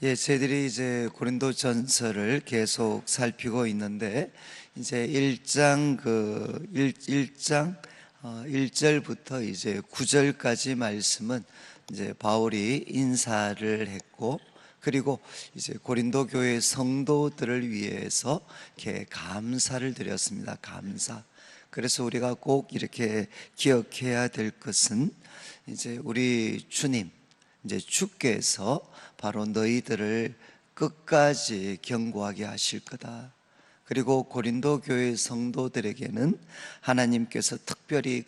저희들이 이제 고린도전서를 계속 살피고 있는데 이제 1장 1절부터 이제 9절까지 말씀은 이제 바울이 인사를 했고, 그리고 이제 고린도 교회 성도들을 위해서 이렇게 감사를 드렸습니다. 감사. 그래서 우리가 꼭 이렇게 기억해야 될 것은 이제 우리 주님, 이제 주께서 바로 너희들을 끝까지 견고하게 하실 거다. 그리고 고린도 교회 성도들에게는 하나님께서 특별히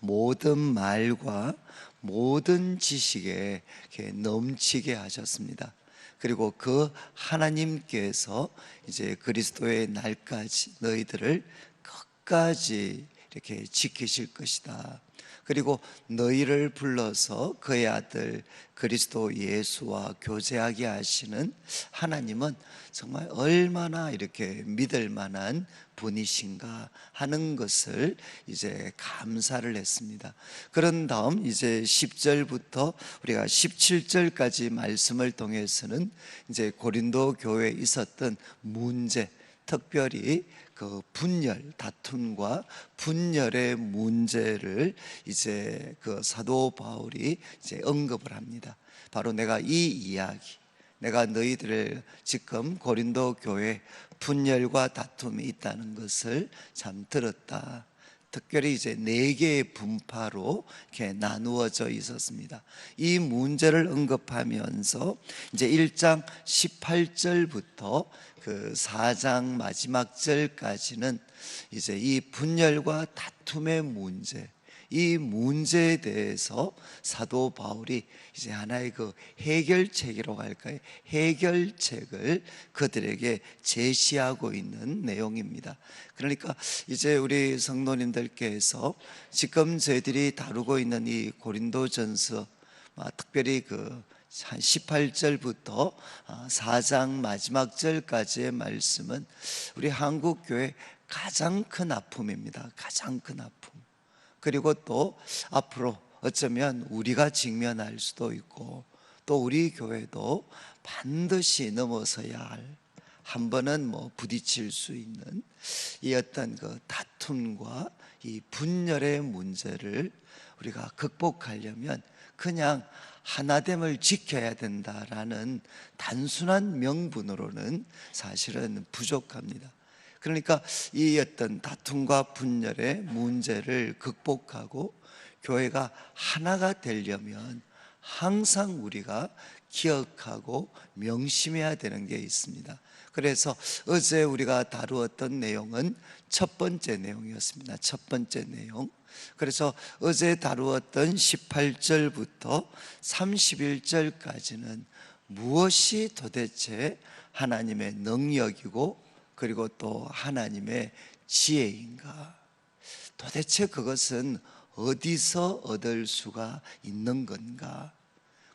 모든 말과 모든 지식에 이렇게 넘치게 하셨습니다. 그리고 그 하나님께서 이제 그리스도의 날까지 너희들을 끝까지 이렇게 지키실 것이다. 그리고 너희를 불러서 그의 아들 그리스도 예수와 교제하게 하시는 하나님은 정말 얼마나 이렇게 믿을 만한 분이신가 하는 것을 이제 감사를 했습니다. 그런 다음 이제 10절부터 우리가 17절까지 말씀을 통해서는 이제 고린도 교회에 있었던 문제, 특별히 그 분열, 다툼과 분열의 문제를 이제 그 사도 바울이 이제 언급을 합니다. 바로 내가 내가 너희들을 지금 고린도 교회 분열과 다툼이 있다는 것을 참 들었다. 특별히 이제 4개의 분파로 이렇게 나누어져 있었습니다. 이 문제를 언급하면서 이제 1장 18절부터 그 4장 마지막 절까지는 이제 이 분열과 다툼의 문제, 이 문제에 대해서 사도 바울이 이제 하나의 그 해결책이라고 할까요? 해결책을 그들에게 제시하고 있는 내용입니다. 그러니까 이제 우리 성도님들께서 지금 저희들이 다루고 있는 이 고린도전서, 특별히 한 18절부터 4장 마지막 절까지의 말씀은 우리 한국교회 가장 큰 아픔입니다. 가장 큰 아픔. 그리고 또 앞으로 어쩌면 우리가 직면할 수도 있고, 또 우리 교회도 반드시 넘어서야 할, 한 번은 부딪힐 수 있는 이 어떤 그 다툼과 이 분열의 문제를 우리가 극복하려면 그냥 하나됨을 지켜야 된다라는 단순한 명분으로는 사실은 부족합니다. 그러니까 이 어떤 다툼과 분열의 문제를 극복하고 교회가 하나가 되려면 항상 우리가 기억하고 명심해야 되는 게 있습니다. 그래서 어제 우리가 다루었던 내용은 첫 번째 내용이었습니다. 첫 번째 내용. 그래서 어제 다루었던 18절부터 31절까지는 무엇이 도대체 하나님의 능력이고, 그리고 또 하나님의 지혜인가? 도대체 그것은 어디서 얻을 수가 있는 건가?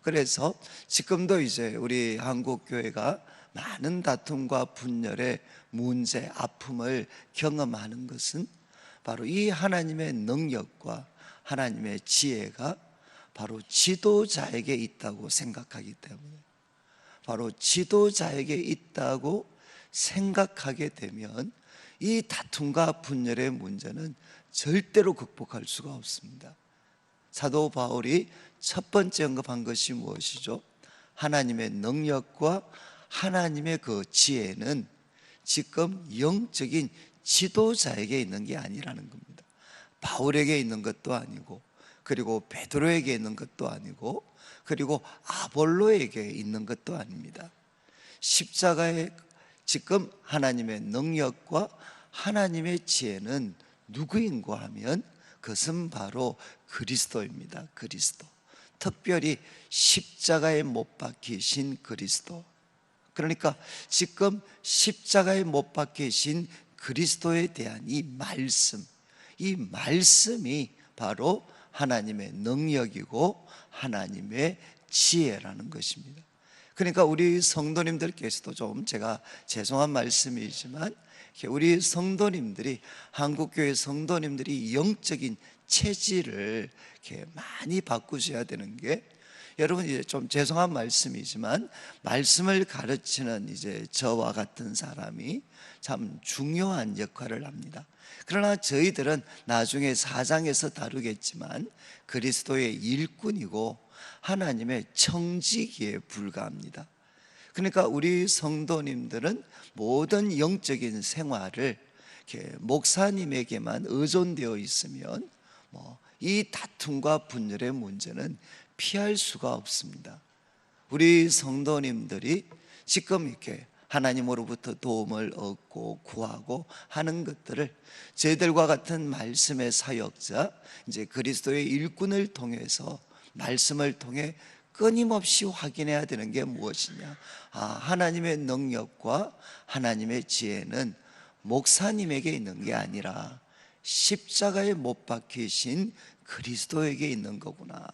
그래서 지금도 이제 우리 한국교회가 많은 다툼과 분열의 문제, 아픔을 경험하는 것은 바로 이 하나님의 능력과 하나님의 지혜가 바로 지도자에게 있다고 생각하기 때문에, 바로 지도자에게 있다고 생각하게 되면 이 다툼과 분열의 문제는 절대로 극복할 수가 없습니다. 사도 바울이 첫 번째 언급한 것이 무엇이죠? 하나님의 능력과 하나님의 그 지혜는 지금 영적인 지도자에게 있는 게 아니라는 겁니다. 바울에게 있는 것도 아니고, 그리고 베드로에게 있는 것도 아니고, 그리고 아볼로에게 있는 것도 아닙니다. 십자가에 지금 하나님의 능력과 하나님의 지혜는 누구인가 하면 그것은 바로 그리스도입니다. 그리스도. 특별히 십자가에 못 박히신 그리스도. 그러니까 지금 십자가에 못 박히신 그리스도에 대한 이 말씀이 바로 하나님의 능력이고 하나님의 지혜라는 것입니다. 그러니까 우리 성도님들께서도 좀, 제가 죄송한 말씀이지만, 우리 성도님들이, 한국교회 성도님들이 영적인 체질을 이렇게 많이 바꾸셔야 되는 게, 여러분 이제 좀 죄송한 말씀이지만 말씀을 가르치는 이제 저와 같은 사람이 참 중요한 역할을 합니다. 그러나 저희들은 나중에 4장에서 다루겠지만 그리스도의 일꾼이고 하나님의 청지기에 불과합니다. 그러니까 우리 성도님들은 모든 영적인 생활을 이렇게 목사님에게만 의존되어 있으면 이 다툼과 분열의 문제는 피할 수가 없습니다. 우리 성도님들이 지금 이렇게 하나님으로부터 도움을 얻고 구하고 하는 것들을 저희들과 같은 말씀의 사역자, 이제 그리스도의 일꾼을 통해서 말씀을 통해 끊임없이 확인해야 되는 게 무엇이냐? 하나님의 능력과 하나님의 지혜는 목사님에게 있는 게 아니라 십자가에 못 박히신 그리스도에게 있는 거구나.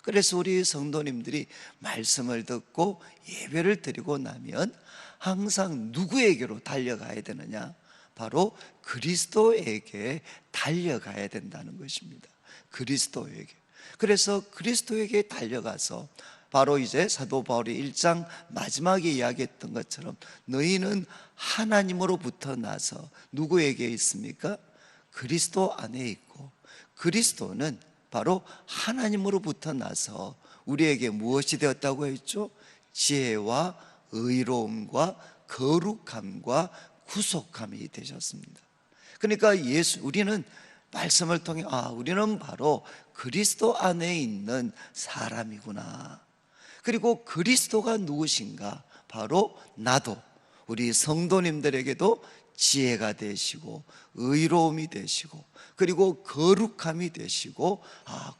그래서 우리 성도님들이 말씀을 듣고 예배를 드리고 나면 항상 누구에게로 달려가야 되느냐? 바로 그리스도에게 달려가야 된다는 것입니다. 그리스도에게. 그래서 그리스도에게 달려가서 바로 이제 사도 바울이 1장 마지막에 이야기했던 것처럼 너희는 하나님으로부터 나서 누구에게 있습니까? 그리스도 안에 있고, 그리스도는 바로 하나님으로부터 나서 우리에게 무엇이 되었다고 했죠? 지혜와 의로움과 거룩함과 구속함이 되셨습니다. 그러니까 우리는 말씀을 통해 우리는 바로 그리스도 안에 있는 사람이구나. 그리고 그리스도가 누구신가? 바로 나도, 우리 성도님들에게도 지혜가 되시고 의로움이 되시고 그리고 거룩함이 되시고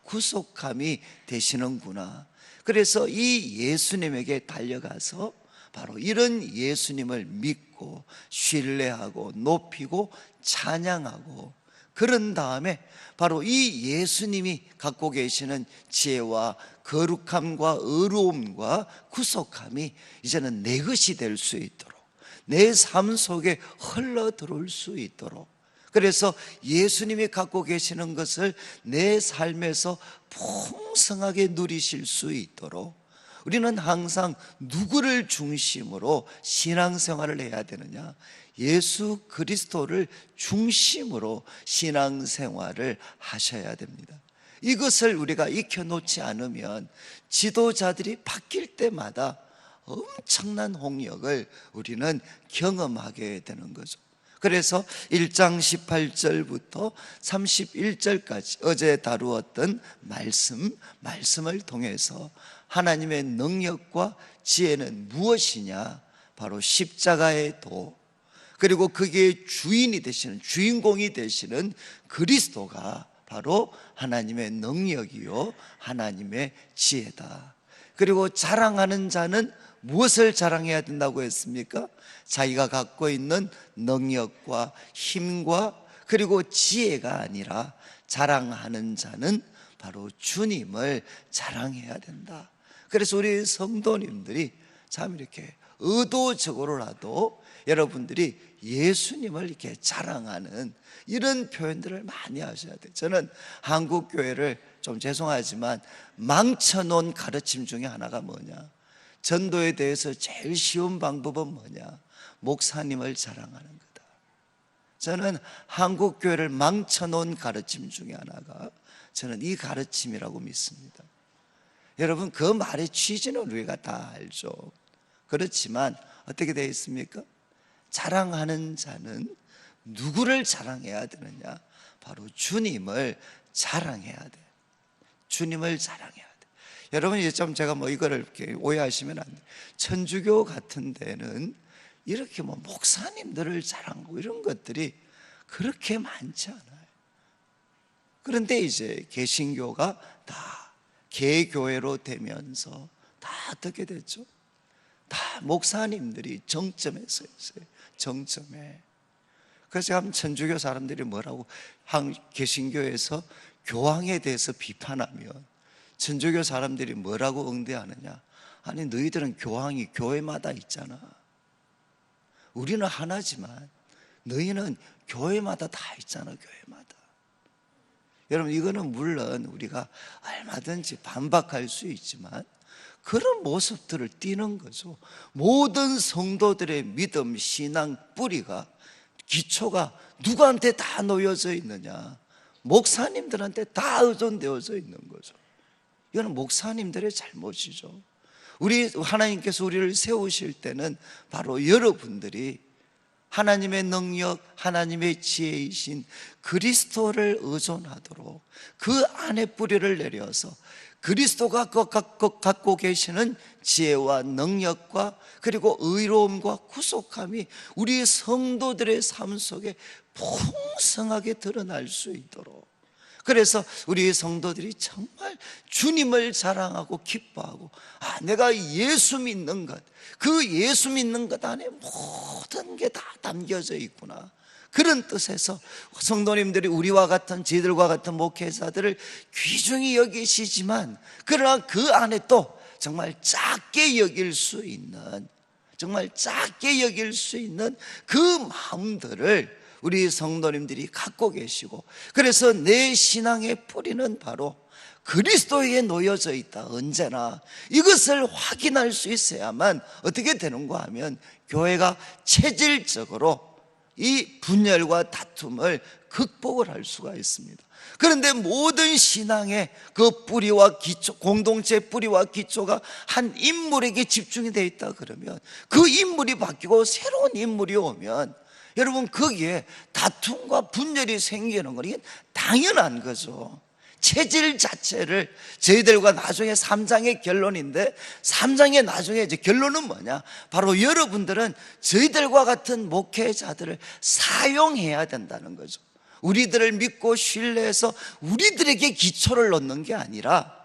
구속함이 되시는구나. 그래서 이 예수님에게 달려가서 바로 이런 예수님을 믿고 신뢰하고 높이고 찬양하고, 그런 다음에 바로 이 예수님이 갖고 계시는 지혜와 거룩함과 의로움과 구속함이 이제는 내 것이 될 수 있도록, 내 삶 속에 흘러 들어올 수 있도록, 그래서 예수님이 갖고 계시는 것을 내 삶에서 풍성하게 누리실 수 있도록 우리는 항상 누구를 중심으로 신앙생활을 해야 되느냐? 예수 그리스도를 중심으로 신앙생활을 하셔야 됩니다. 이것을 우리가 익혀놓지 않으면 지도자들이 바뀔 때마다 엄청난 홍역을 우리는 경험하게 되는 거죠. 그래서 1장 18절부터 31절까지 어제 다루었던 말씀을 통해서 하나님의 능력과 지혜는 무엇이냐? 바로 십자가의 도, 그리고 그게 주인이 되시는, 주인공이 되시는 그리스도가 바로 하나님의 능력이요 하나님의 지혜다. 그리고 자랑하는 자는 무엇을 자랑해야 된다고 했습니까? 자기가 갖고 있는 능력과 힘과 그리고 지혜가 아니라 자랑하는 자는 바로 주님을 자랑해야 된다. 그래서 우리 성도님들이 참 이렇게 의도적으로라도 여러분들이 예수님을 이렇게 자랑하는 이런 표현들을 많이 하셔야 돼요. 저는 한국 교회를 좀 죄송하지만 망쳐놓은 가르침 중에 하나가 뭐냐? 전도에 대해서 제일 쉬운 방법은 뭐냐? 목사님을 자랑하는 거다. 저는 한국 교회를 망쳐놓은 가르침 중에 하나가 저는 이 가르침이라고 믿습니다. 여러분, 그 말의 취지는 우리가 다 알죠. 그렇지만 어떻게 되어 있습니까? 자랑하는 자는 누구를 자랑해야 되느냐? 바로 주님을 자랑해야 돼. 주님을 자랑해야 돼. 여러분, 이제 좀 제가 이거를 이렇게 오해하시면 안 돼요. 천주교 같은 데는 이렇게 목사님들을 자랑하고 이런 것들이 그렇게 많지 않아요. 그런데 이제 개신교가 다 개교회로 되면서 다 어떻게 됐죠? 다 목사님들이 정점에 서 있어요. 정점에. 그래서 제가 천주교 사람들이 뭐라고 개신교에서 교황에 대해서 비판하면 천주교 사람들이 뭐라고 응대하느냐? 아니, 너희들은 교황이 교회마다 있잖아. 우리는 하나지만 너희는 교회마다 다 있잖아. 교회마다. 여러분, 이거는 물론 우리가 얼마든지 반박할 수 있지만 그런 모습들을 띠는 거죠. 모든 성도들의 믿음, 신앙 뿌리가, 기초가 누구한테 다 놓여져 있느냐? 목사님들한테 다 의존되어져 있는 거죠. 이거는 목사님들의 잘못이죠. 하나님께서 우리를 세우실 때는 바로 여러분들이 하나님의 능력, 하나님의 지혜이신 그리스도를 의존하도록 그 안에 뿌리를 내려서 그리스도가 갖고 계시는 지혜와 능력과 그리고 의로움과 구속함이 우리 성도들의 삶 속에 풍성하게 드러날 수 있도록, 그래서 우리 성도들이 정말 주님을 자랑하고 기뻐하고, 내가 예수 믿는 것, 그 예수 믿는 것 안에 모든 게 다 담겨져 있구나, 그런 뜻에서 성도님들이 우리와 같은, 저희들과 같은 목회자들을 귀중히 여기시지만, 그러나 그 안에 또 정말 작게 여길 수 있는, 정말 작게 여길 수 있는 그 마음들을 우리 성도님들이 갖고 계시고, 그래서 내 신앙의 뿌리는 바로 그리스도에게 놓여져 있다. 언제나 이것을 확인할 수 있어야만 어떻게 되는가 하면 교회가 체질적으로 이 분열과 다툼을 극복을 할 수가 있습니다. 그런데 모든 신앙의 그 뿌리와 기초, 공동체 뿌리와 기초가 한 인물에게 집중이 되어 있다 그러면, 그 인물이 바뀌고 새로운 인물이 오면 여러분, 거기에 다툼과 분열이 생기는 건 이게 당연한 거죠. 체질 자체를 저희들과 나중에 3장의 결론인데, 3장의 나중에 이제 결론은 뭐냐? 바로 여러분들은 저희들과 같은 목회자들을 사용해야 된다는 거죠. 우리들을 믿고 신뢰해서 우리들에게 기초를 놓는 게 아니라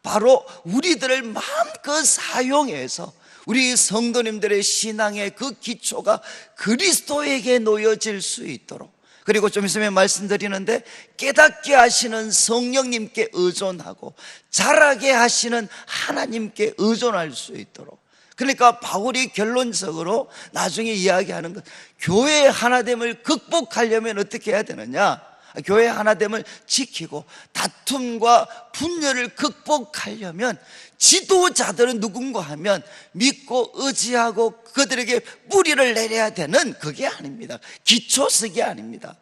바로 우리들을 마음껏 사용해서 우리 성도님들의 신앙의 그 기초가 그리스도에게 놓여질 수 있도록, 그리고 좀 있으면 말씀드리는데 깨닫게 하시는 성령님께 의존하고 자라게 하시는 하나님께 의존할 수 있도록. 그러니까 바울이 결론적으로 나중에 이야기하는 것, 교회의 하나됨을 극복하려면 어떻게 해야 되느냐? 교회 하나됨을 지키고 다툼과 분열을 극복하려면 지도자들은 누군가 하면 믿고 의지하고 그들에게 뿌리를 내려야 되는, 그게 아닙니다. 기초석이 아닙니다.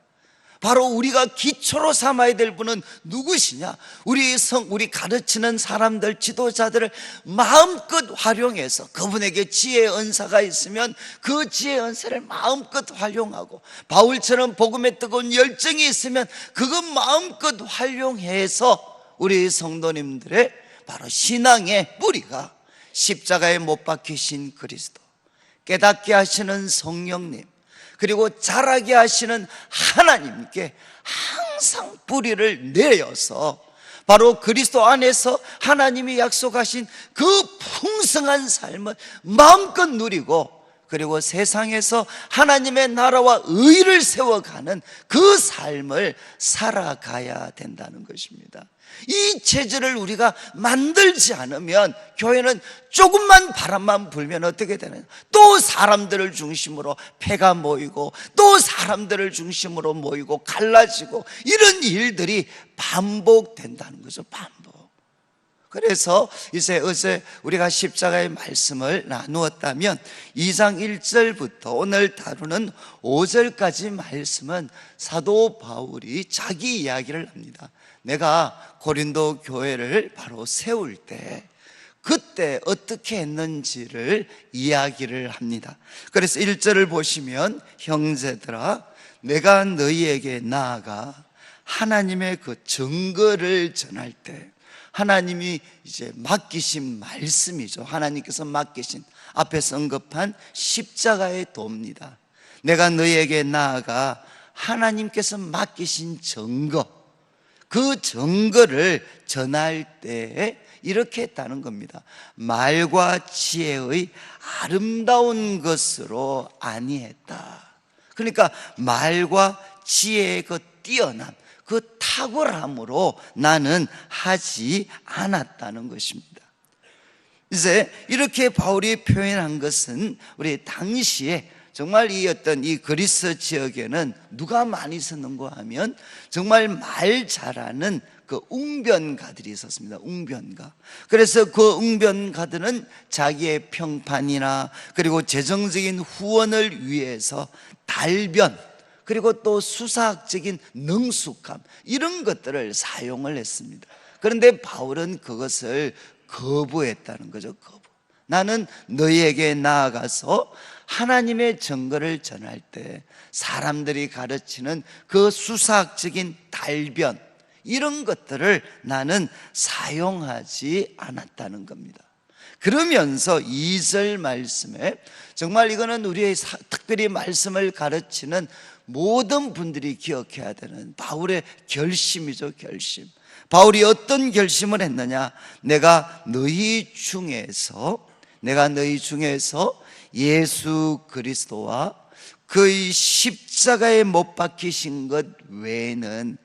바로 우리가 기초로 삼아야 될 분은 누구시냐? 우리 가르치는 사람들, 지도자들을 마음껏 활용해서 그분에게 지혜의 은사가 있으면 그 지혜의 은사를 마음껏 활용하고, 바울처럼 복음에 뜨거운 열정이 있으면 그것 마음껏 활용해서 우리 성도님들의 바로 신앙의 뿌리가 십자가에 못 박히신 그리스도, 깨닫게 하시는 성령님, 그리고 자라게 하시는 하나님께 항상 뿌리를 내어서 바로 그리스도 안에서 하나님이 약속하신 그 풍성한 삶을 마음껏 누리고, 그리고 세상에서 하나님의 나라와 의를 세워가는 그 삶을 살아가야 된다는 것입니다. 이 체질을 우리가 만들지 않으면 교회는 조금만 바람만 불면 어떻게 되느냐? 또 사람들을 중심으로 패가 모이고, 또 사람들을 중심으로 모이고 갈라지고, 이런 일들이 반복된다는 거죠. 반복. 그래서 이제 어제 우리가 십자가의 말씀을 나누었다면 2장 1절부터 오늘 다루는 5절까지 말씀은 사도 바울이 자기 이야기를 합니다. 내가 고린도 교회를 바로 세울 때 그때 어떻게 했는지를 이야기를 합니다. 그래서 1절을 보시면, 형제들아 내가 너희에게 나아가 하나님의 그 증거를 전할 때, 하나님이 이제 맡기신 말씀이죠. 하나님께서 맡기신, 앞에서 언급한 십자가의 도입니다. 내가 너희에게 나아가 하나님께서 맡기신 증거, 그 증거를 전할 때에 이렇게 했다는 겁니다. 말과 지혜의 아름다운 것으로 아니했다. 그러니까 말과 지혜의 그 뛰어남, 그 탁월함으로 나는 하지 않았다는 것입니다. 이제 이렇게 바울이 표현한 것은 우리 당시에 정말 이 어떤 이 그리스 지역에는 누가 많이 있었는가 하면 정말 말 잘하는 그 웅변가들이 있었습니다. 웅변가. 그래서 그 웅변가들은 자기의 평판이나 그리고 재정적인 후원을 위해서 달변, 그리고 또 수사학적인 능숙함, 이런 것들을 사용을 했습니다. 그런데 바울은 그것을 거부했다는 거죠. 거부. 나는 너희에게 나아가서 하나님의 증거를 전할 때 사람들이 가르치는 그 수사학적인 달변, 이런 것들을 나는 사용하지 않았다는 겁니다. 그러면서 2절 말씀에 정말 이거는 우리의 특별히 말씀을 가르치는 모든 분들이 기억해야 되는 바울의 결심이죠. 결심. 바울이 어떤 결심을 했느냐? 내가 너희 중에서 예수 그리스도와 그의 십자가에 못 박히신 것 외에는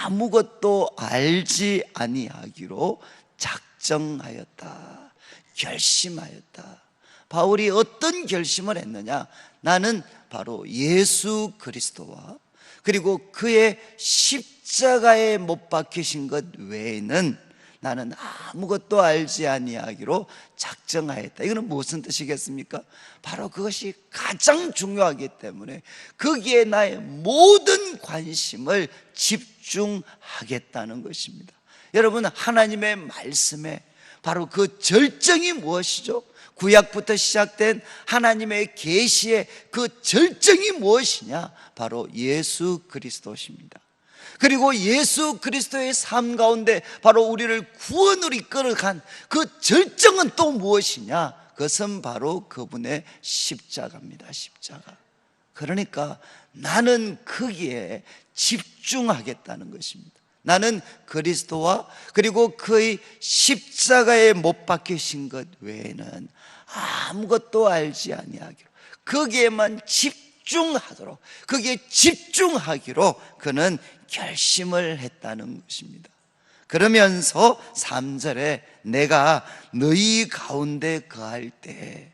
아무것도 알지 아니하기로 작정하였다, 결심하였다. 바울이 어떤 결심을 했느냐? 나는 바로 예수 그리스도와 그리고 그의 십자가에 못 박히신 것 외에는 나는 아무것도 알지 아니하기로 작정하였다. 이거는 무슨 뜻이겠습니까? 바로 그것이 가장 중요하기 때문에 거기에 나의 모든 관심을 집중하겠다는 것입니다. 여러분, 하나님의 말씀에 바로 그 절정이 무엇이죠? 구약부터 시작된 하나님의 계시의 그 절정이 무엇이냐? 바로 예수 그리스도십니다. 그리고 예수 그리스도의 삶 가운데 바로 우리를 구원으로 이끌어간 그 절정은 또 무엇이냐? 그것은 바로 그분의 십자가입니다. 십자가. 그러니까 나는 거기에 집중하겠다는 것입니다. 나는 그리스도와 그리고 그의 십자가에 못 박히신 것 외에는 아무것도 알지 아니하기로, 거기에만 집중하도록, 거기에 집중하기로 그는 결심을 했다는 것입니다. 그러면서 3절에 내가 너희 가운데 거할 때,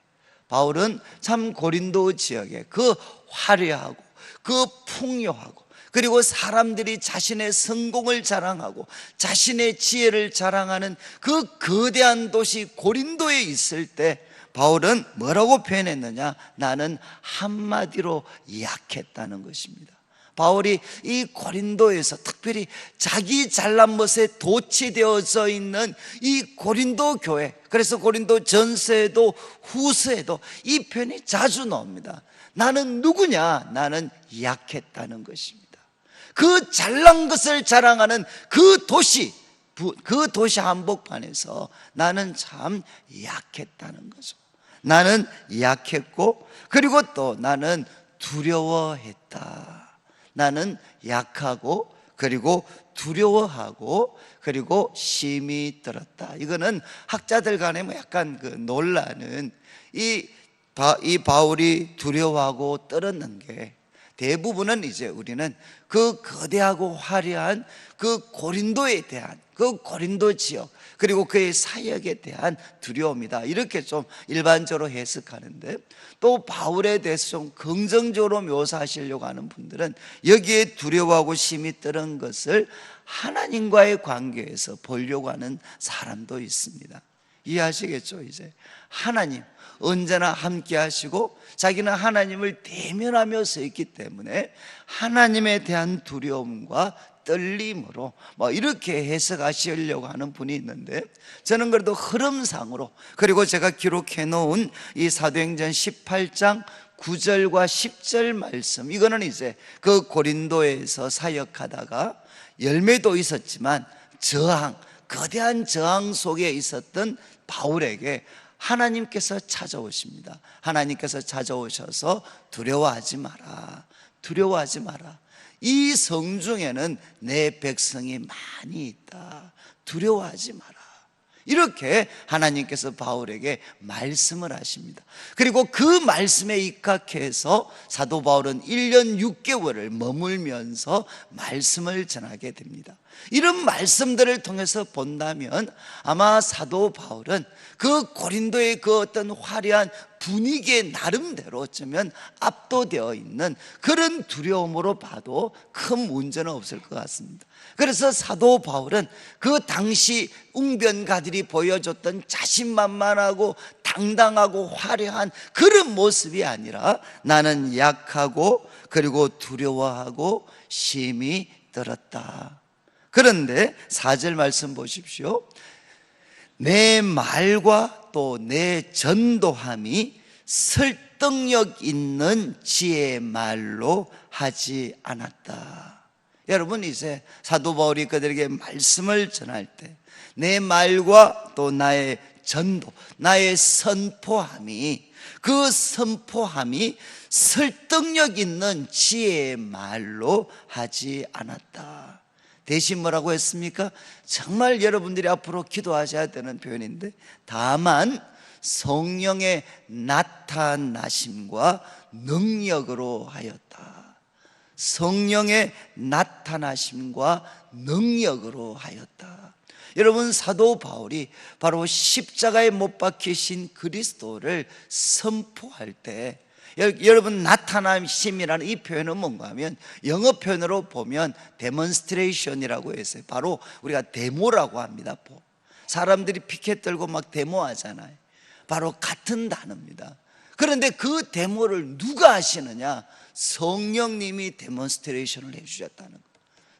바울은 참 고린도 지역에 그 화려하고 그 풍요하고 그리고 사람들이 자신의 성공을 자랑하고 자신의 지혜를 자랑하는 그 거대한 도시 고린도에 있을 때 바울은 뭐라고 표현했느냐? 나는 한마디로 약했다는 것입니다. 바울이 이 고린도에서 특별히 자기 잘난 것에 도취되어져 있는 이 고린도 교회, 그래서 고린도 전서에도 후서에도 이 표현이 자주 나옵니다. 나는 누구냐? 나는 약했다는 것입니다. 그 잘난 것을 자랑하는 그 도시 한복판에서 나는 참 약했다는 거죠. 나는 약했고 그리고 또 나는 두려워했다. 나는 약하고 그리고 두려워하고 그리고 심히 떨었다. 이거는 학자들 간에 뭐 약간 그 논란은 이 바울이 두려워하고 떨었는 게 대부분은 이제 우리는 그 거대하고 화려한 그 고린도에 대한 그 고린도 지역 그리고 그의 사역에 대한 두려움이다, 이렇게 좀 일반적으로 해석하는데, 또 바울에 대해서 좀 긍정적으로 묘사하시려고 하는 분들은 여기에 두려워하고 심히 떨은 것을 하나님과의 관계에서 보려고 하는 사람도 있습니다. 이해하시겠죠? 이제 하나님 언제나 함께 하시고 자기는 하나님을 대면하며 서 있기 때문에 하나님에 대한 두려움과 떨림으로 이렇게 해석하시려고 하는 분이 있는데, 저는 그래도 흐름상으로, 그리고 제가 기록해 놓은 이 사도행전 18장 9절과 10절 말씀, 이거는 이제 그 고린도에서 사역하다가 열매도 있었지만 거대한 저항 속에 있었던 바울에게 하나님께서 찾아오십니다. 하나님께서 찾아오셔서 두려워하지 마라, 두려워하지 마라. 이 성중에는 내 백성이 많이 있다. 두려워하지 마라. 이렇게 하나님께서 바울에게 말씀을 하십니다. 그리고 그 말씀에 입각해서 사도 바울은 1년 6개월을 머물면서 말씀을 전하게 됩니다. 이런 말씀들을 통해서 본다면 아마 사도 바울은 그 고린도의 그 어떤 화려한 분위기에 나름대로 어쩌면 압도되어 있는 그런 두려움으로 봐도 큰 문제는 없을 것 같습니다. 그래서 사도 바울은 그 당시 웅변가들이 보여줬던 자신만만하고 당당하고 화려한 그런 모습이 아니라 나는 약하고 그리고 두려워하고 심히 떨었다. 그런데 4절 말씀 보십시오. 내 말과 또 내 전도함이 설득력 있는 지혜의 말로 하지 않았다. 여러분, 이제 사도 바울이 그들에게 말씀을 전할 때 내 말과 또 나의 전도, 나의 선포함이, 그 선포함이 설득력 있는 지혜의 말로 하지 않았다. 대신 뭐라고 했습니까? 정말 여러분들이 앞으로 기도하셔야 되는 표현인데, 다만 성령의 나타나심과 능력으로 하였다. 성령의 나타나심과 능력으로 하였다. 여러분, 사도 바울이 바로 십자가에 못 박히신 그리스도를 선포할 때, 여러분, 나타나심이라는 이 표현은 뭔가 하면 영어 표현으로 보면 데몬스트레이션이라고 해서 바로 우리가 데모라고 합니다. 사람들이 피켓 들고 막 데모하잖아요. 바로 같은 단어입니다. 그런데 그 데모를 누가 하시느냐? 성령님이 데몬스트레이션을 해주셨다는 거예요.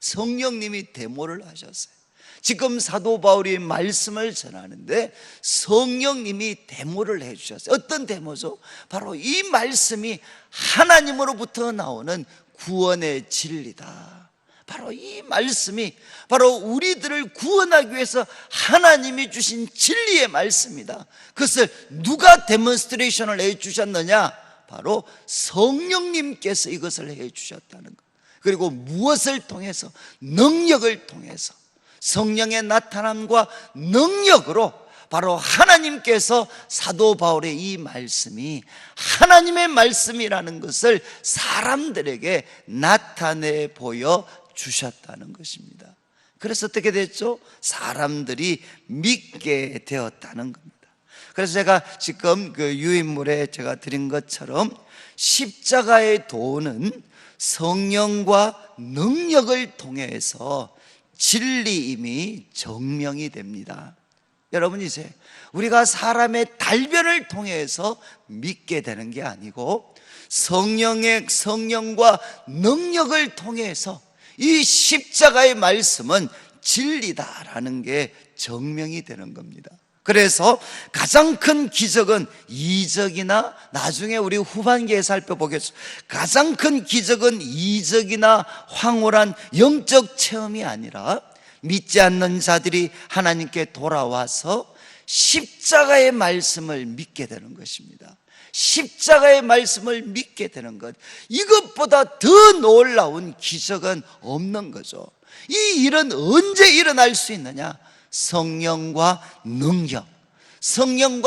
성령님이 데모를 하셨어요. 지금 사도 바울이 말씀을 전하는데 성령님이 데모를 해주셨어요. 어떤 데모죠? 바로 이 말씀이 하나님으로부터 나오는 구원의 진리다. 바로 이 말씀이 바로 우리들을 구원하기 위해서 하나님이 주신 진리의 말씀이다. 그것을 누가 데몬스트레이션을 해주셨느냐? 바로 성령님께서 이것을 해주셨다는 것. 그리고 무엇을 통해서? 능력을 통해서, 성령의 나타남과 능력으로 바로 하나님께서 사도 바울의 이 말씀이 하나님의 말씀이라는 것을 사람들에게 나타내 보여 주셨다는 것입니다. 그래서 어떻게 됐죠? 사람들이 믿게 되었다는 겁니다. 그래서 제가 지금 그 유인물에 제가 드린 것처럼 십자가의 도는 성령과 능력을 통해서 진리임이 증명이 됩니다. 여러분, 이제 우리가 사람의 달변을 통해서 믿게 되는 게 아니고 성령과 능력을 통해서 이 십자가의 말씀은 진리다라는 게 증명이 되는 겁니다. 그래서 가장 큰 기적은 이적이나, 나중에 우리 후반기에 살펴보겠습니다. 가장 큰 기적은 이적이나 황홀한 영적 체험이 아니라 믿지 않는 자들이 하나님께 돌아와서 십자가의 말씀을 믿게 되는 것입니다. 십자가의 말씀을 믿게 되는 것, 이것보다 더 놀라운 기적은 없는 거죠. 이 일은 언제 일어날 수 있느냐? 성령과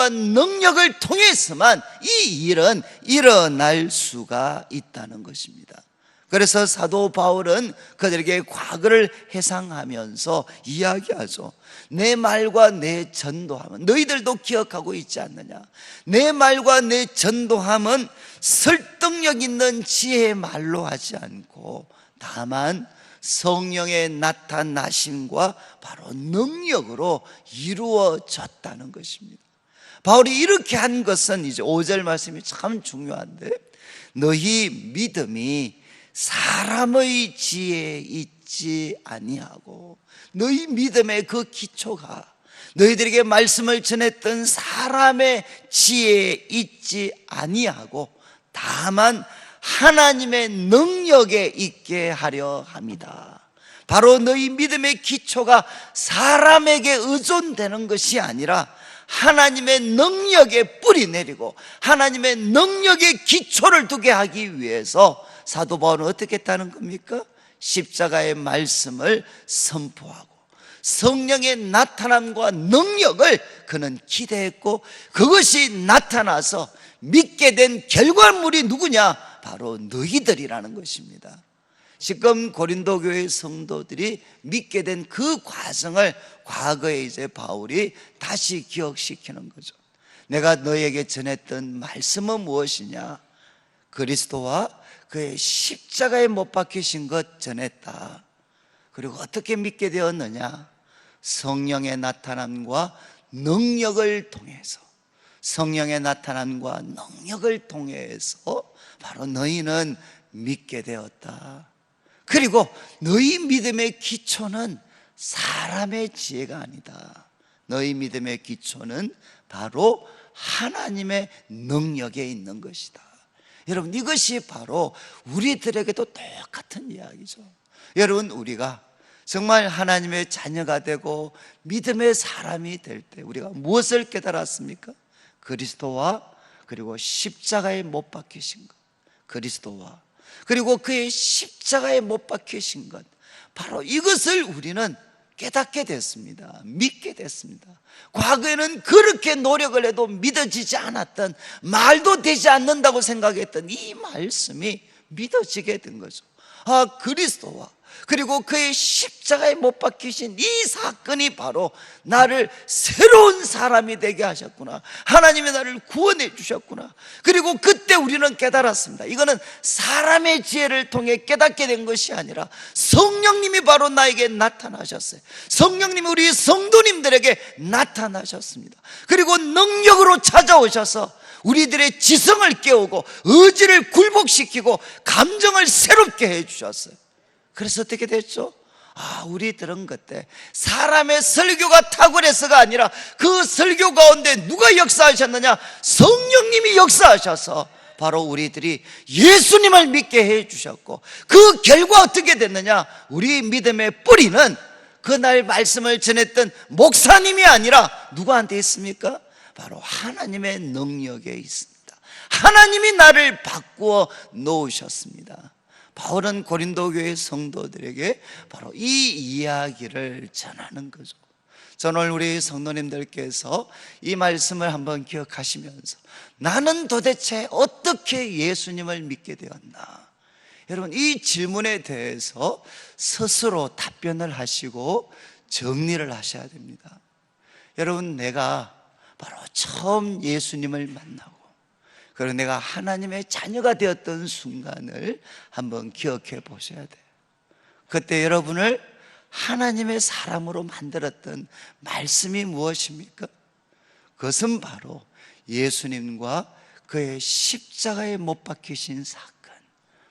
능력을 통해서만 이 일은 일어날 수가 있다는 것입니다. 그래서 사도 바울은 그들에게 과거를 회상하면서 이야기하죠. 내 말과 내 전도함은, 너희들도 기억하고 있지 않느냐? 내 말과 내 전도함은 설득력 있는 지혜의 말로 하지 않고 다만 성령의 나타나심과 바로 능력으로 이루어졌다는 것입니다. 바울이 이렇게 한 것은 이제 5절 말씀이 참 중요한데, 너희 믿음이 사람의 지혜에 있지 아니하고, 너희 믿음의 그 기초가 너희들에게 말씀을 전했던 사람의 지혜에 있지 아니하고 다만 하나님의 능력에 있게 하려 합니다. 바로 너희 믿음의 기초가 사람에게 의존되는 것이 아니라 하나님의 능력에 뿌리 내리고 하나님의 능력에 기초를 두게 하기 위해서 사도 바울은 어떻게 했다는 겁니까? 십자가의 말씀을 선포하고 성령의 나타남과 능력을 그는 기대했고, 그것이 나타나서 믿게 된 결과물이 누구냐? 바로 너희들이라는 것입니다. 지금 고린도 교회 성도들이 믿게 된 그 과정을 과거에 이제 바울이 다시 기억시키는 거죠. 내가 너에게 전했던 말씀은 무엇이냐? 그리스도와 그의 십자가에 못 박히신 것 전했다. 그리고 어떻게 믿게 되었느냐? 성령의 나타남과 능력을 통해서, 성령의 나타남과 능력을 통해서 바로 너희는 믿게 되었다. 그리고 너희 믿음의 기초는 사람의 지혜가 아니다. 너희 믿음의 기초는 바로 하나님의 능력에 있는 것이다. 여러분, 이것이 바로 우리들에게도 똑같은 이야기죠. 여러분, 우리가 정말 하나님의 자녀가 되고 믿음의 사람이 될 때 우리가 무엇을 깨달았습니까? 그리스도와 그리고 십자가에 못 박히신 것, 그리스도와 그리고 그의 십자가에 못 박히신 것, 바로 이것을 우리는 깨닫게 됐습니다. 믿게 됐습니다. 과거에는 그렇게 노력을 해도 믿어지지 않았던, 말도 되지 않는다고 생각했던 이 말씀이 믿어지게 된 거죠. 아, 그리스도와 그리고 그의 십자가에 못 박히신 이 사건이 바로 나를 새로운 사람이 되게 하셨구나. 하나님이 나를 구원해 주셨구나. 그리고 그때 우리는 깨달았습니다. 이거는 사람의 지혜를 통해 깨닫게 된 것이 아니라 성령님이 바로 나에게 나타나셨어요. 성령님이 우리 성도님들에게 나타나셨습니다. 그리고 능력으로 찾아오셔서 우리들의 지성을 깨우고 의지를 굴복시키고 감정을 새롭게 해주셨어요. 그래서 어떻게 됐죠? 우리들은 그때 사람의 설교가 탁월해서가 아니라 그 설교 가운데 누가 역사하셨느냐? 성령님이 역사하셔서 바로 우리들이 예수님을 믿게 해주셨고, 그 결과 어떻게 됐느냐? 우리 믿음의 뿌리는 그날 말씀을 전했던 목사님이 아니라 누구한테 있습니까? 바로 하나님의 능력에 있습니다. 하나님이 나를 바꾸어 놓으셨습니다. 바울은 고린도 교회 성도들에게 바로 이 이야기를 전하는 거죠. 저는 우리 성도님들께서 이 말씀을 한번 기억하시면서 나는 도대체 어떻게 예수님을 믿게 되었나? 여러분, 이 질문에 대해서 스스로 답변을 하시고 정리를 하셔야 됩니다. 여러분, 내가 바로 처음 예수님을 만나고 그리고 내가 하나님의 자녀가 되었던 순간을 한번 기억해 보셔야 돼요. 그때 여러분을 하나님의 사람으로 만들었던 말씀이 무엇입니까? 그것은 바로 예수님과 그의 십자가에 못 박히신 사건,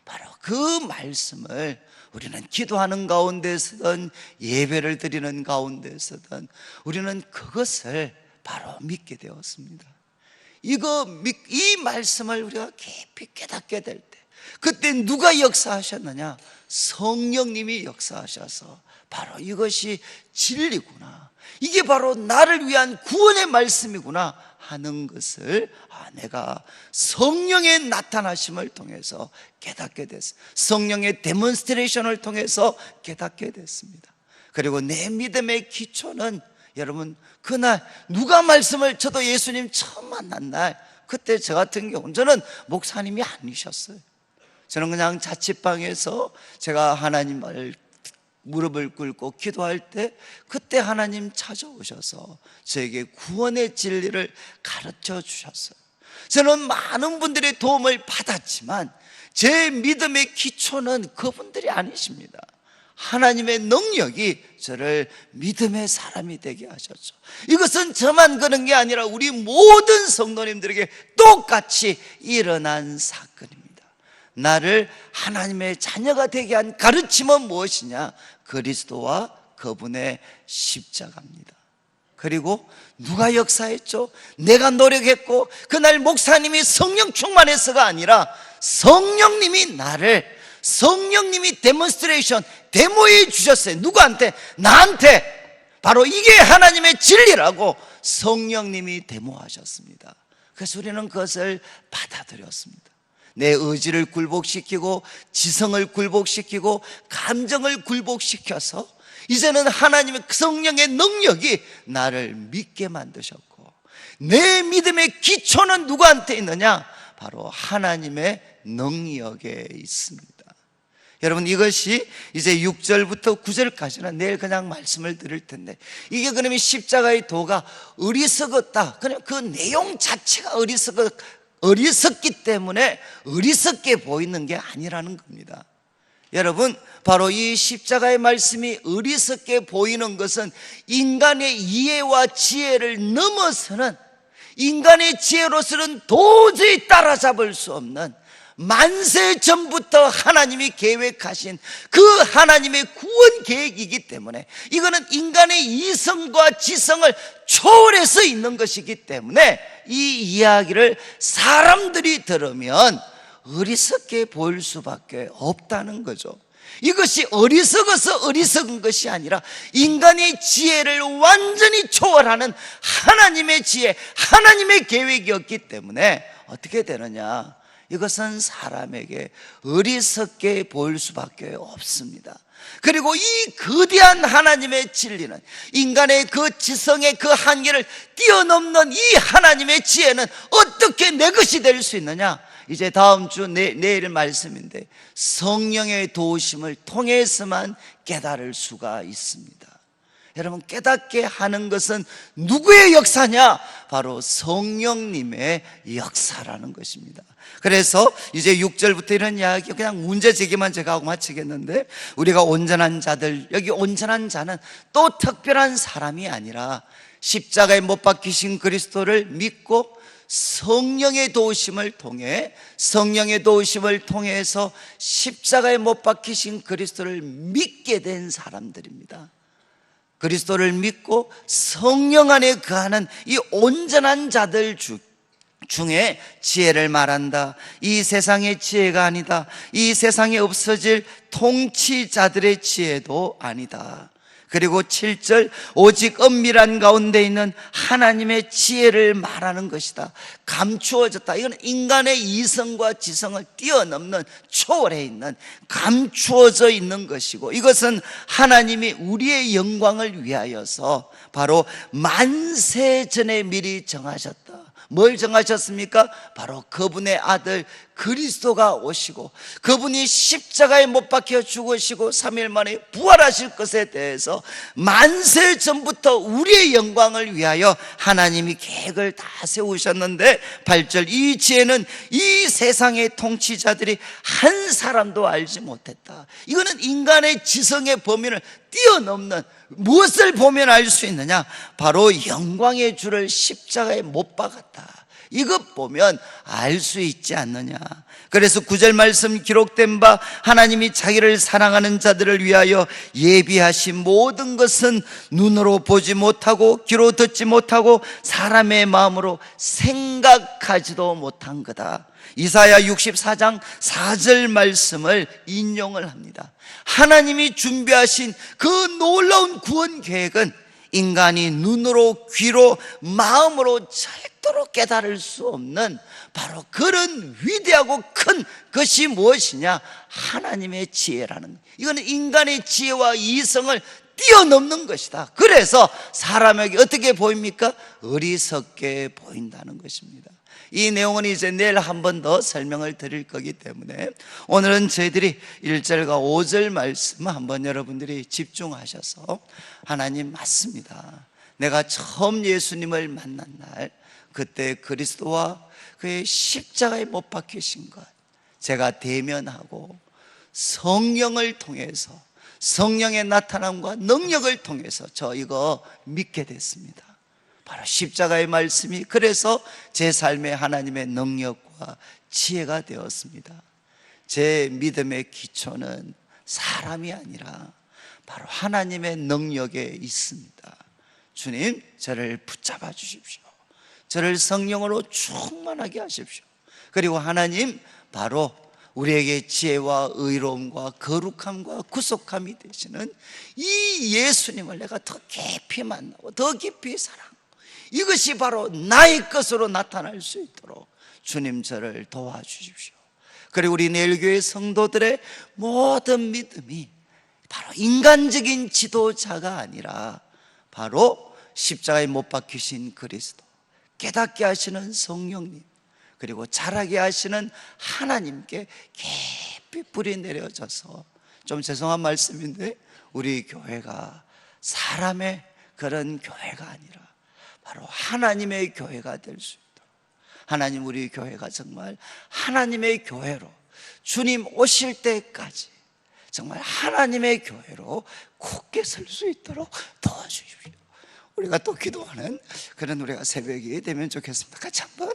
바로 그 말씀을 우리는 기도하는 가운데서든 예배를 드리는 가운데서든 우리는 그것을 바로 믿게 되었습니다. 이 말씀을 우리가 깊이 깨닫게 될 때, 그때 누가 역사하셨느냐? 성령님이 역사하셔서 바로 이것이 진리구나, 이게 바로 나를 위한 구원의 말씀이구나 하는 것을 내가 성령의 나타나심을 통해서 깨닫게 됐어요. 성령의 데몬스트레이션을 통해서 깨닫게 됐습니다. 그리고 내 믿음의 기초는 여러분, 그날 누가 말씀을, 저도 예수님 처음 만난 날, 그때 저 같은 경우는 저는 목사님이 아니셨어요. 저는 그냥 자취방에서 제가 하나님을 무릎을 꿇고 기도할 때 그때 하나님 찾아오셔서 저에게 구원의 진리를 가르쳐 주셨어요. 저는 많은 분들의 도움을 받았지만 제 믿음의 기초는 그분들이 아니십니다. 하나님의 능력이 저를 믿음의 사람이 되게 하셨죠. 이것은 저만 그런 게 아니라 우리 모든 성도님들에게 똑같이 일어난 사건입니다. 나를 하나님의 자녀가 되게 한 가르침은 무엇이냐? 그리스도와 그분의 십자가입니다. 그리고 누가 역사했죠? 내가 노력했고 그날 목사님이 성령 충만해서가 아니라 성령님이 데몬스트레이션, 데모해 주셨어요. 누구한테? 나한테. 바로 이게 하나님의 진리라고 성령님이 데모하셨습니다. 그래서 우리는 그것을 받아들였습니다. 내 의지를 굴복시키고 지성을 굴복시키고 감정을 굴복시켜서 이제는 하나님의 성령의 능력이 나를 믿게 만드셨고, 내 믿음의 기초는 누구한테 있느냐? 바로 하나님의 능력에 있습니다. 여러분, 이것이 이제 6절부터 9절까지는 내일 그냥 말씀을 드릴 텐데, 이게 그러면 십자가의 도가 어리석었다, 그냥 그 내용 자체가 어리석기 때문에 어리석게 보이는 게 아니라는 겁니다. 여러분, 바로 이 십자가의 말씀이 어리석게 보이는 것은 인간의 이해와 지혜를 넘어서는, 인간의 지혜로서는 도저히 따라잡을 수 없는, 만세 전부터 하나님이 계획하신 그 하나님의 구원 계획이기 때문에, 이거는 인간의 이성과 지성을 초월해서 있는 것이기 때문에 이 이야기를 사람들이 들으면 어리석게 보일 수밖에 없다는 거죠. 이것이 어리석어서 어리석은 것이 아니라 인간의 지혜를 완전히 초월하는 하나님의 지혜, 하나님의 계획이었기 때문에 어떻게 되느냐, 이것은 사람에게 어리석게 보일 수밖에 없습니다. 그리고 이 거대한 하나님의 진리는, 인간의 그 지성의 그 한계를 뛰어넘는 이 하나님의 지혜는 어떻게 내 것이 될 수 있느냐? 이제 다음 주 내일 말씀인데, 성령의 도우심을 통해서만 깨달을 수가 있습니다. 여러분, 깨닫게 하는 것은 누구의 역사냐? 바로 성령님의 역사라는 것입니다. 그래서 이제 6절부터 이런 이야기, 그냥 문제 제기만 제가 하고 마치겠는데, 우리가 온전한 자들, 여기 온전한 자는 또 특별한 사람이 아니라 십자가에 못 박히신 그리스도를 믿고 성령의 도우심을 통해서 십자가에 못 박히신 그리스도를 믿게 된 사람들입니다. 그리스도를 믿고 성령 안에 거하는 이 온전한 자들 중에 지혜를 말한다. 이 세상의 지혜가 아니다. 이 세상에 없어질 통치자들의 지혜도 아니다. 그리고 7절, 오직 엄밀한 가운데 있는 하나님의 지혜를 말하는 것이다. 감추어졌다. 이건 인간의 이성과 지성을 뛰어넘는, 초월해 있는, 감추어져 있는 것이고, 이것은 하나님이 우리의 영광을 위하여서 바로 만세 전에 미리 정하셨다. 뭘 정하셨습니까? 바로 그분의 아들 그리스도가 오시고, 그분이 십자가에 못 박혀 죽으시고 3일 만에 부활하실 것에 대해서 만세 전부터 우리의 영광을 위하여 하나님이 계획을 다 세우셨는데, 8절, 이 지혜는 이 세상의 통치자들이 한 사람도 알지 못했다. 이거는 인간의 지성의 범위를 뛰어넘는, 무엇을 보면 알 수 있느냐? 바로 영광의 주를 십자가에 못 박았다. 이것 보면 알 수 있지 않느냐. 그래서 9절 말씀 기록된 바, 하나님이 자기를 사랑하는 자들을 위하여 예비하신 모든 것은 눈으로 보지 못하고 귀로 듣지 못하고 사람의 마음으로 생각하지도 못한 거다. 이사야 64장 4절 말씀을 인용을 합니다. 하나님이 준비하신 그 놀라운 구원 계획은 인간이 눈으로, 귀로, 마음으로 절대로 깨달을 수 없는 바로 그런 위대하고 큰 것이 무엇이냐? 하나님의 지혜라는, 이거는 인간의 지혜와 이성을 뛰어넘는 것이다. 그래서 사람에게 어떻게 보입니까? 어리석게 보인다는 것입니다. 이 내용은 이제 내일 한 번 더 설명을 드릴 거기 때문에 오늘은 저희들이 1절과 5절 말씀 한번 여러분들이 집중하셔서, 하나님 맞습니다, 내가 처음 예수님을 만난 날, 그때 그리스도와 그의 십자가에 못 박히신 것 제가 대면하고 성령을 통해서, 성령의 나타남과 능력을 통해서 저 이거 믿게 됐습니다. 바로 십자가의 말씀이 그래서 제 삶에 하나님의 능력과 지혜가 되었습니다. 제 믿음의 기초는 사람이 아니라 바로 하나님의 능력에 있습니다. 주님, 저를 붙잡아 주십시오. 저를 성령으로 충만하게 하십시오. 그리고 하나님, 바로 우리에게 지혜와 의로움과 거룩함과 구속함이 되시는 이 예수님을 내가 더 깊이 만나고 더 깊이 사랑하고, 이것이 바로 나의 것으로 나타날 수 있도록 주님 저를 도와주십시오. 그리고 우리 내일교회 성도들의 모든 믿음이 바로 인간적인 지도자가 아니라 바로 십자가에 못 박히신 그리스도, 깨닫게 하시는 성령님, 그리고 자라게 하시는 하나님께 깊이 뿌리 내려져서, 좀 죄송한 말씀인데 우리 교회가 사람의 그런 교회가 아니라 바로 하나님의 교회가 될 수 있도록, 하나님, 우리 교회가 정말 하나님의 교회로 주님 오실 때까지 정말 하나님의 교회로 굳게 설 수 있도록 도와주십시오. 우리가 또 기도하는 그런 우리가 새벽이 되면 좋겠습니다. 같이 한번